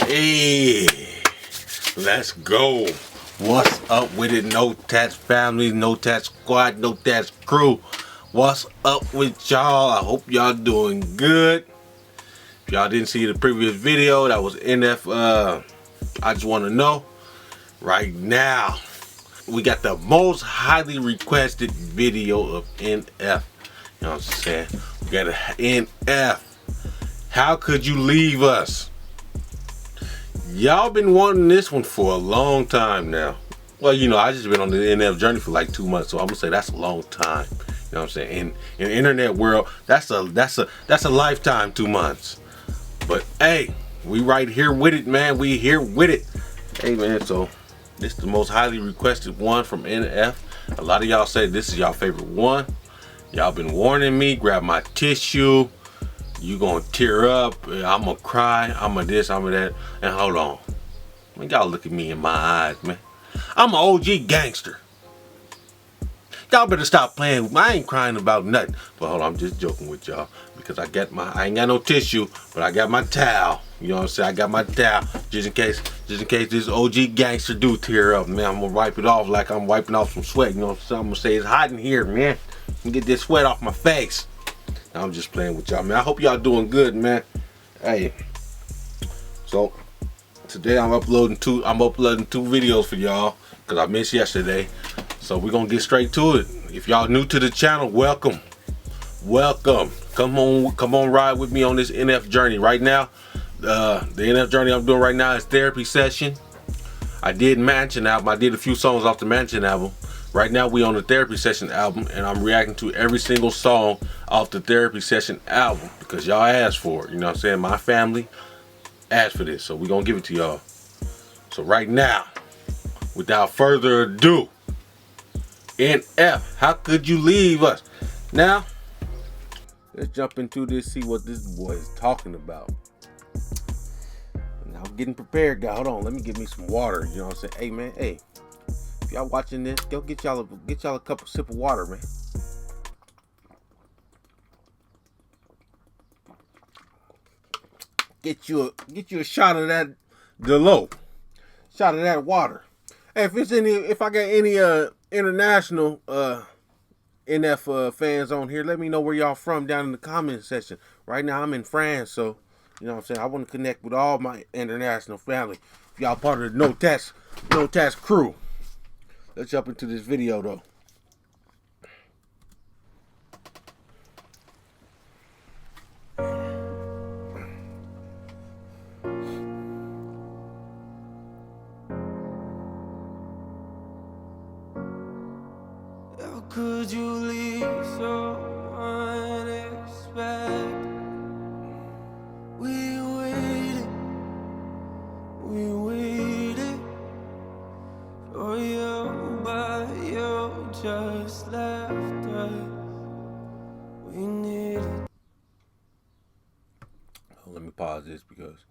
Hey, let's go. What's up with it? No Tatts family, no Tatts squad, no Tatts crew. What's up with y'all? I hope y'all doing good. If y'all didn't see the previous video, that was NF. I just want to know right now, we got the most highly requested video of NF. You know what I'm saying? We got a NF. How could you leave us? Y'all been wanting this one for a long time now. Well, you know, I just been on the NF journey for like 2 months, so I'm gonna say that's a long time. You know what I'm saying? In the internet world, that's a lifetime, 2 months. But hey, we right here with it, man. We here with it. Hey man, so this is the most highly requested one from NF. A lot of y'all say this is y'all favorite one. Y'all been warning me, grab my tissue. You gonna tear up, I'm gonna cry, I'm gonna this, I'm gonna that. And hold on, man, y'all look at me in my eyes, man. I'm an OG gangster. Y'all better stop playing with me. I ain't crying about nothing. But hold on, I'm just joking with y'all because I ain't got no tissue, but I got my towel. You know what I'm saying? I got my towel just in case this OG gangster do tear up, man. I'm gonna wipe it off like I'm wiping off some sweat. You know what I'm saying? I'm gonna say it's hot in here, man. Get this sweat off my face. I'm just playing with y'all, man. I hope y'all doing good, man. Hey, so today I'm uploading two videos for y'all because I missed yesterday. So we're gonna get straight to it. If y'all new to the channel, welcome. Come on, ride with me on this NF journey. Right now, the NF journey I'm doing right now is therapy session. I did Mansion album. I did a few songs off the Mansion album. Right now we on the therapy session album, and I'm reacting to every single song off the therapy session album because y'all asked for it. You know what I'm saying? My family asked for this, so we're gonna give it to y'all. So right now, without further ado, NF, how could you leave us? Now, let's jump into this, see what this boy is talking about. Now I'm getting prepared, guys. Hold on, let me get me some water. You know what I'm saying? Hey man, hey. If y'all watching this, go get y'all a couple sip of water, man. Get you a shot of that Delo. Shot of that water. Hey, if I got any international NF fans on here, let me know where y'all from down in the comment section. Right now I'm in France, so you know what I'm saying, I want to connect with all my international family. If y'all part of the No Tatts crew. Let's jump into this video though. How could you leave so unexpected? We waited for you, but you just left us. We needed. Let me pause this because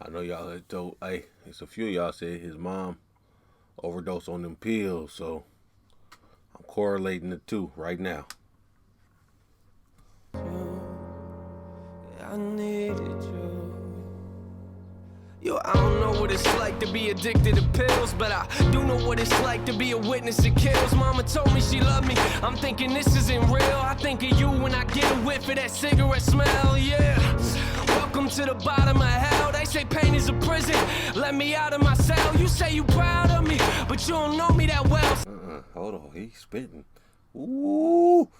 I know y'all had told, hey, it's a few of y'all said his mom overdosed on them pills, so I'm correlating the two right now. I needed you. Yo, I don't know what it's like to be addicted to pills, but I do know what it's like to be a witness to kills. Mama told me she loved me. I'm thinking this isn't real. I think of you when I get a whiff of that cigarette smell, yeah. Welcome to the bottom of hell. They say pain is a prison. Let me out of my cell. You say you proud of me, but you don't know me that well. Hold on, he's spitting. Ooh.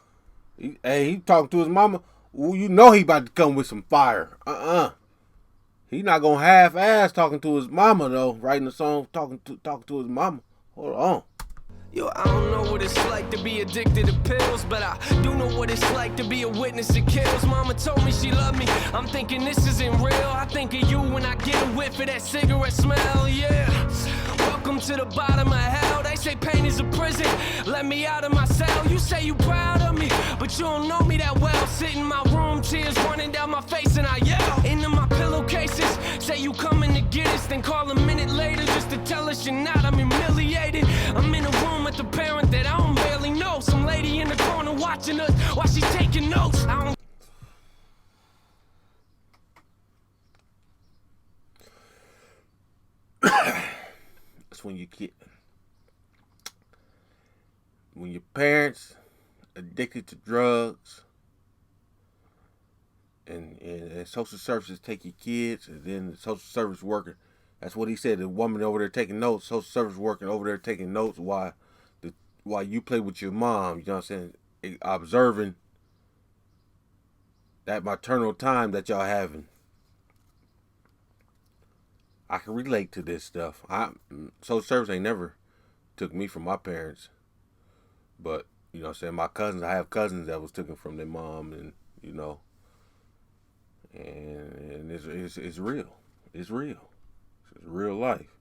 He talking to his mama. Ooh, you know he about to come with some fire. He not gonna half-ass talking to his mama though. Writing a song talking to his mama. Hold on. Yo, I don't know what it's like to be addicted to pills, but I do know what it's like to be a witness to kills. Mama told me she loved me. I'm thinking this isn't real. I think of you when I get a whiff of that cigarette smell, yeah. Welcome to the bottom of hell. They say pain is a prison. Let me out of my cell. You say you proud of me, but you don't know me that well. Sit in my room, tears running down my face, and I yell into my pillowcases. Say you coming to get us, then call a minute later just to tell us you're not. I'm humiliated. I'm in a room with the parent that I don't barely know. Some lady in the corner watching us while she's taking notes. I don't when your parents addicted to drugs and social services take your kids, and then the social service worker. That's what he said. The woman over there taking notes, social service working over there taking notes while you play with your mom. You know what I'm saying? Observing that maternal time that y'all having. I can relate to this stuff. Social service ain't never took me from my parents, but you know what I'm saying, my cousins. I have cousins that was taken from their mom, and you know. And it's real. It's real. It's real life.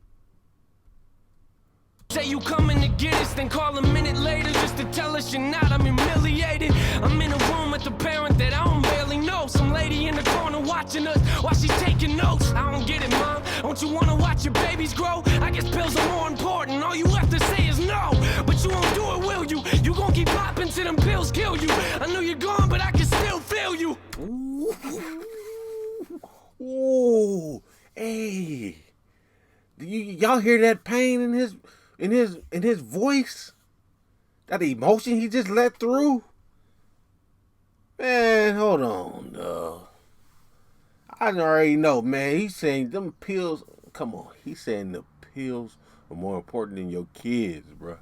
Say you coming to get us, then call a minute later just to tell us you're not. I'm humiliated. I'm in a room with a parent that I don't barely know. Some lady in the corner watching us while she's taking notes. I don't get it, Mom. Don't you want to watch your babies grow? I guess pills are more important. All you have to say is no. But you won't do it, will you? You gon' keep popping till them pills kill you. I know you're gone, but I can still feel you. Ooh, hey, y'all hear that pain in his voice? That emotion he just let through? Man, hold on, dog. I already know, man. He's saying them pills. Come on, he's saying the pills are more important than your kids, bro.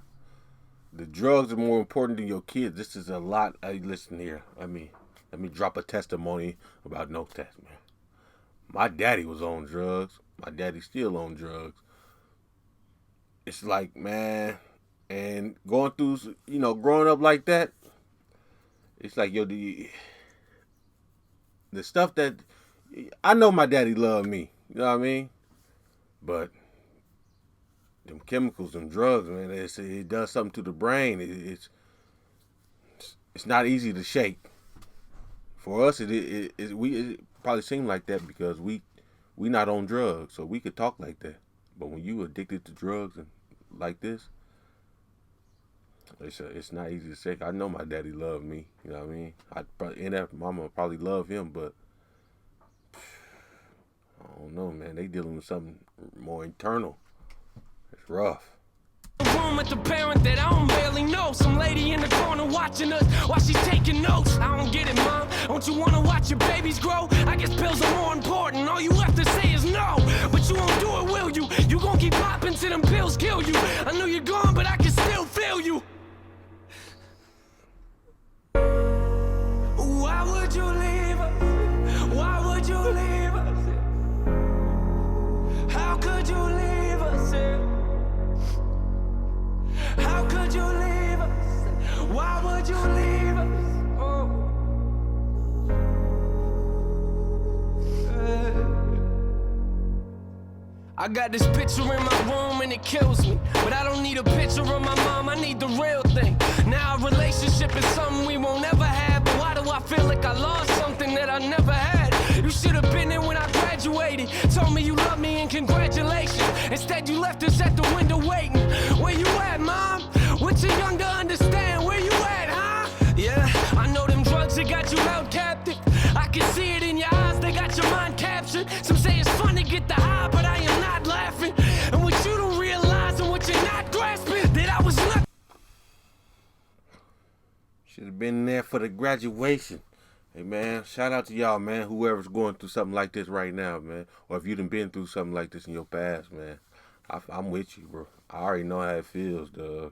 The drugs are more important than your kids. This is a lot. Hey, listen here. Let me drop a testimony about no test, man. My daddy was on drugs. My daddy's still on drugs. It's like, man, and going through, growing up like that, it's like, yo, the stuff that, I know my daddy loved me, you know what I mean? But them chemicals, them drugs, man, it does something to the brain. It's not easy to shake. For us, it probably seem like that because we not on drugs, so we could talk like that. But when you addicted to drugs and like this, it's not easy to say. I know my daddy loved me. You know what I mean? Mama probably love him, but I don't know, man. They dealing with something more internal. It's rough. Room with the parent that I don't barely know. Some lady in the corner watching us while she's taking notes. I don't get it, Mom. Don't you want to watch your babies grow? I guess pills are more important. All you have to say is no. But you won't do it, will you? You gon' keep popping till them pills kill you. I know you're gone, but I can still feel you. Why would you leave us? Why would you leave us? How could you leave us? How could you leave us? Why would you leave us? Oh. I got this picture in my room and it kills me. But I don't need a picture of my mom, I need the real thing. Now a relationship is something we won't ever have. But why do I feel like I lost something that I never had? You should have been there when I graduated. Told me you love me and congratulations. Instead you left us at the window waiting. Where you at, Mom? We're too young to understand. Where you at, huh? Yeah, I know them drugs that got you held captive. I can see it in your eyes, they got your mind captured. Some say it's fun to get the high, but I am not laughing. And what you don't realize and what you're not grasping, that I was not. Should have been there for the graduation. Hey, man, shout out to y'all, man, whoever's going through something like this right now, man. Or if you done been through something like this in your past, man. I'm with you, bro. I already know how it feels, dog.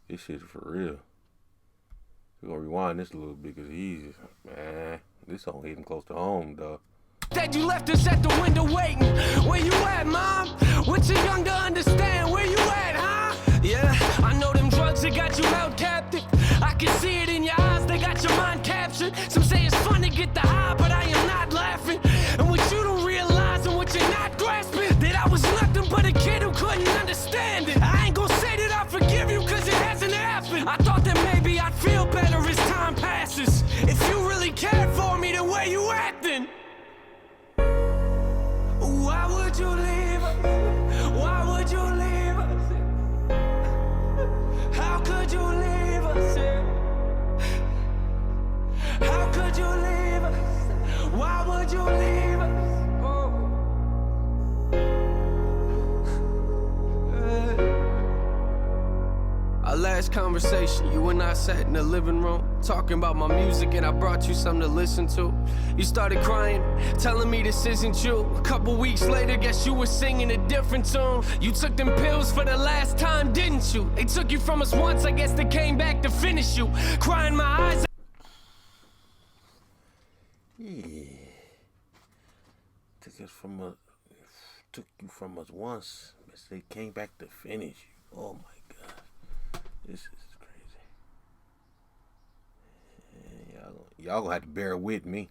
This shit's for real. We're gonna rewind this a little bit because man, this song hitting close to home, dog. That you left us at the window waiting. Where you at, Mom? We're too young to understand. Where you at, huh? Yeah, I know them drugs that got you held captive. I can see it in your eyes, they got your mind captured. Some say it's fun to get the high, but I am not laughing. And what you don't realize and what you're not grasping, that I was nothing but a kid who couldn't understand it. I ain't gonna say that I forgive you cause it hasn't happened. I thought that maybe I'd feel better as time passes. If you really cared for me, then where you at then? Why would you leave us? Why would you leave us? How could you leave us? How could you leave us? Why would you leave us? Oh. last conversation, you and I sat in the living room, talking about my music, and I brought you something to listen to. You started crying, telling me this isn't you. A couple weeks later, guess you were singing a different tune. You took them pills for the last time, didn't you? They took you from us once, I guess they came back to finish you. Crying my eyes out. Yeah. Took you from us once, but they came back to finish you. Oh my God. This is crazy. Y'all gonna have to bear with me.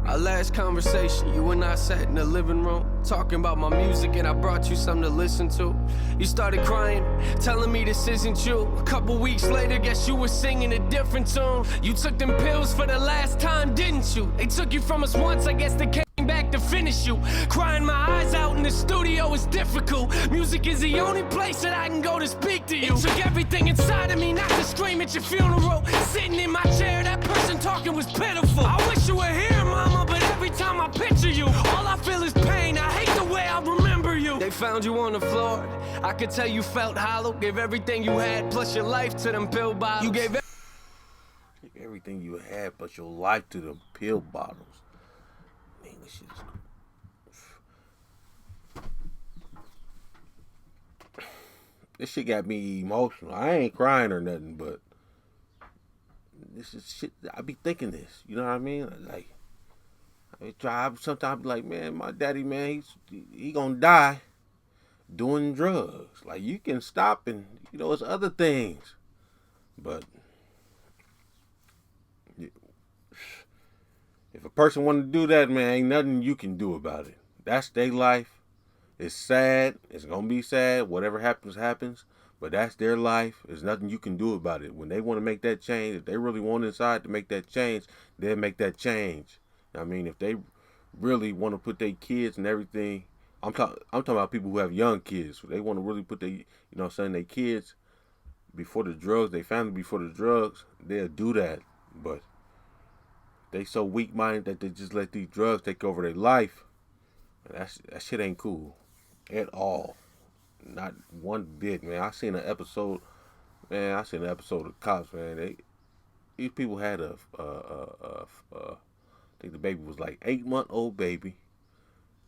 Our last conversation, you and I sat in the living room, talking about my music, and I brought you something to listen to. You started crying, telling me this isn't you. A couple weeks later, guess you were singing a different tune. You took them pills for the last time, didn't you? They took you from us once, I guess they came back to finish you. Crying my eyes out in the studio is difficult. Music is the only place that I can go to speak to you. It took everything inside of me not to scream at your funeral. Sitting in my chair, that person talking was pitiful. I wish you were here, mama, but every time I picture you, all I feel is pain. I hate the way I remember you. They found you on the floor. I could tell you felt hollow. Gave everything you had plus your life to them pill bottles. You gave everything you had plus your life to them pill bottles. Man, this shit is this shit got me emotional. I ain't crying or nothing, but this is shit. I be thinking this. You know what I mean? Like, sometimes I be like, man, my daddy, man, he gonna die doing drugs. Like, you can stop and, you know, it's other things. But if a person want to do that, man, ain't nothing you can do about it. That's their life. It's sad. It's going to be sad. Whatever happens, happens. But that's their life. There's nothing you can do about it. When they want to make that change, if they really want inside to make that change, they'll make that change. I mean, if they really want to put their kids and everything, I'm talking about people who have young kids. They want to really put their, their kids before the drugs, their family before the drugs, they'll do that. But they so weak-minded that they just let these drugs take over their life. That shit ain't cool at all. Not one bit, man. I seen an episode of Cops, man. These people had I think the baby was like 8-month-old baby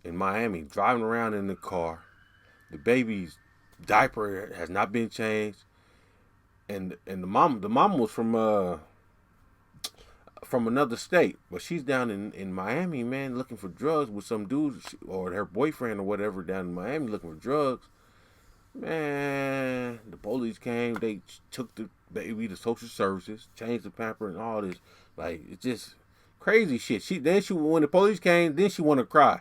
in Miami, driving around in the car. The baby's diaper has not been changed, and the mom was from another state, but she's down in Miami, man, looking for drugs with some dude or her boyfriend or whatever down in Miami looking for drugs. Man, the police came, they took the baby to social services, changed the pamper and all this. Like, it's just crazy shit. When the police came, then she wanted to cry.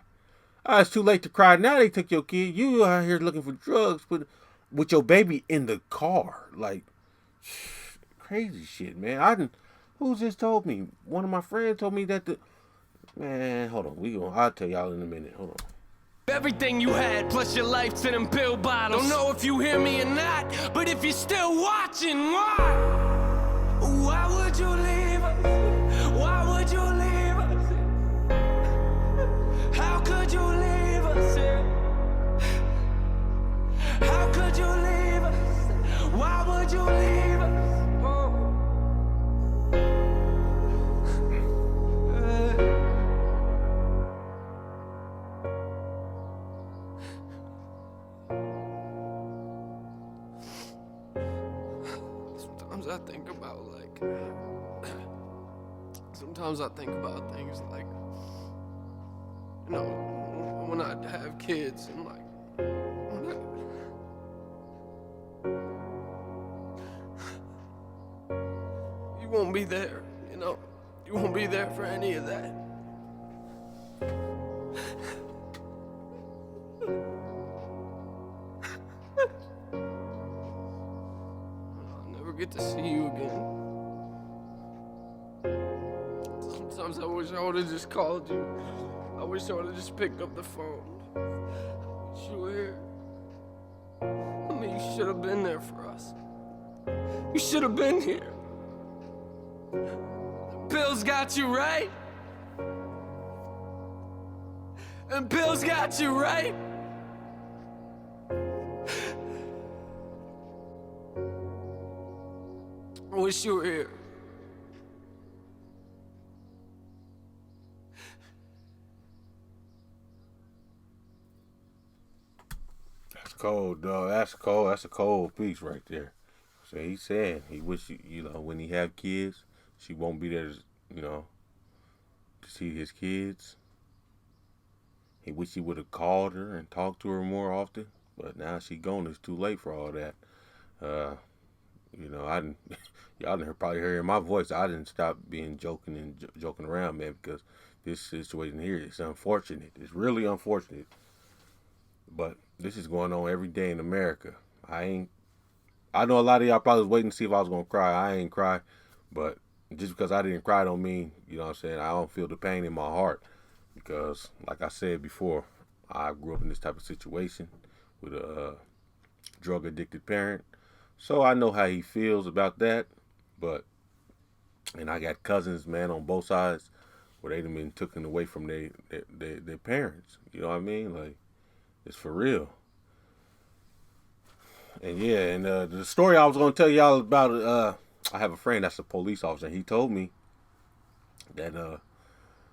Oh, it's too late to cry. Now they took your kid. You out here looking for drugs with your baby in the car. Like, crazy shit, man. Who just told me? One of my friends told me that man, hold on. I'll tell y'all in a minute. Hold on. Everything you had plus your life to them pill bottles. Don't know if you hear me or not, but if you're still watching, why? Why would you leave us? Why would you leave us? How could you leave us? How could you leave us? Why would you leave us? Sometimes I think about things like, when I have kids and like, you won't be there, you won't be there for any of that. I'll never get to see you again. Sometimes I wish I would have just called you. I wish I would have just picked up the phone. I wish you were here. I mean, you should have been there for us. You should have been here. The pills got you, right? And pills got you, right? I wish you were here. That's cold, dog. That's cold. That's a cold piece right there. So he said he wish when he have kids, she won't be there, you know, to see his kids. He wish he would have called her and talked to her more often. But now she gone. It's too late for all that. Uh, I didn't. Y'all didn't probably hear my voice. I didn't stop being joking and joking around, man, because this situation here is unfortunate. It's really unfortunate. But this is going on every day in America. I ain't. I know a lot of y'all probably was waiting to see if I was gonna cry. I ain't cry, but just because I didn't cry don't mean what I'm saying. I don't feel the pain in my heart because, like I said before, I grew up in this type of situation with a drug addicted parent, so I know how he feels about that. But and I got cousins, man, on both sides where they done been taken away from their parents. You know what I mean? Like it's for real. And yeah, and the story I was gonna tell y'all about, I have a friend that's a police officer. He told me that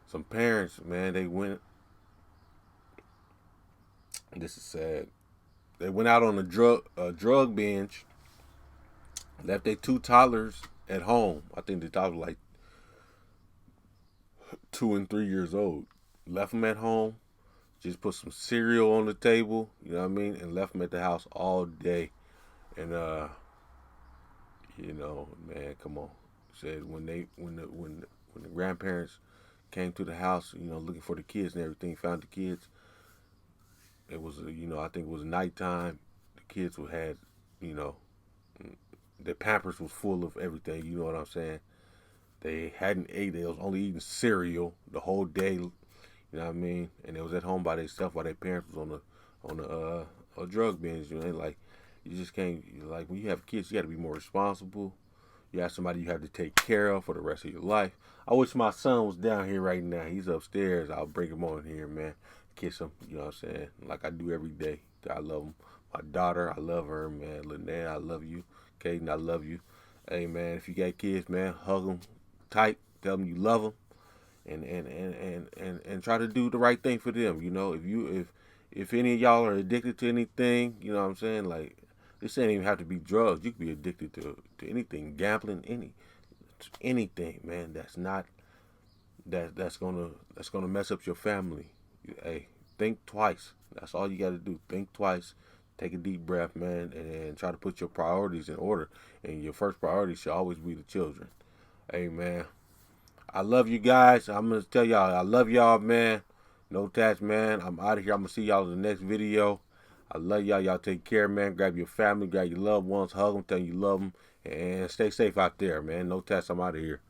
some parents, man, they went. This is sad. They went out on a drug binge, left their two toddlers at home. I think the toddlers were like 2 and 3 years old. Left them at home. Just put some cereal on the table. You know what I mean? And left them at the house all day. And man, come on. Said when the grandparents came to the house, looking for the kids and everything, found the kids. It was, I think it was nighttime. The kids had, you know, their Pampers was full of everything. You know what I'm saying? They hadn't ate. They was only eating cereal the whole day. You know what I mean? And they was at home by themselves while their parents was on a drug binge. Like you just can't. Like when you have kids, you got to be more responsible. You have somebody you have to take care of for the rest of your life. I wish my son was down here right now. He's upstairs. I'll bring him on here, man. Kiss him. You know what I'm saying? Like I do every day. I love him. My daughter, I love her, man. Lynette, I love you. Caden, I love you. Hey, man, if you got kids, man, hug them tight. Tell them you love them, and try to do the right thing for them. If any of y'all are addicted to anything, you know what I'm saying? Like this ain't even have to be drugs. You could be addicted to anything, gambling, anything, man. That's gonna mess up your family. Hey, think twice. That's all you got to do. Think twice. Take a deep breath, man, and try to put your priorities in order. And your first priority should always be the children. Hey, man, I love you guys. I'm gonna tell y'all, I love y'all, man. No Tatts, man. I'm out of here. I'm gonna see y'all in the next video. I love y'all. Y'all take care, man. Grab your family, grab your loved ones, hug them, tell them you love them, and stay safe out there, man. No Tatts. I'm out of here.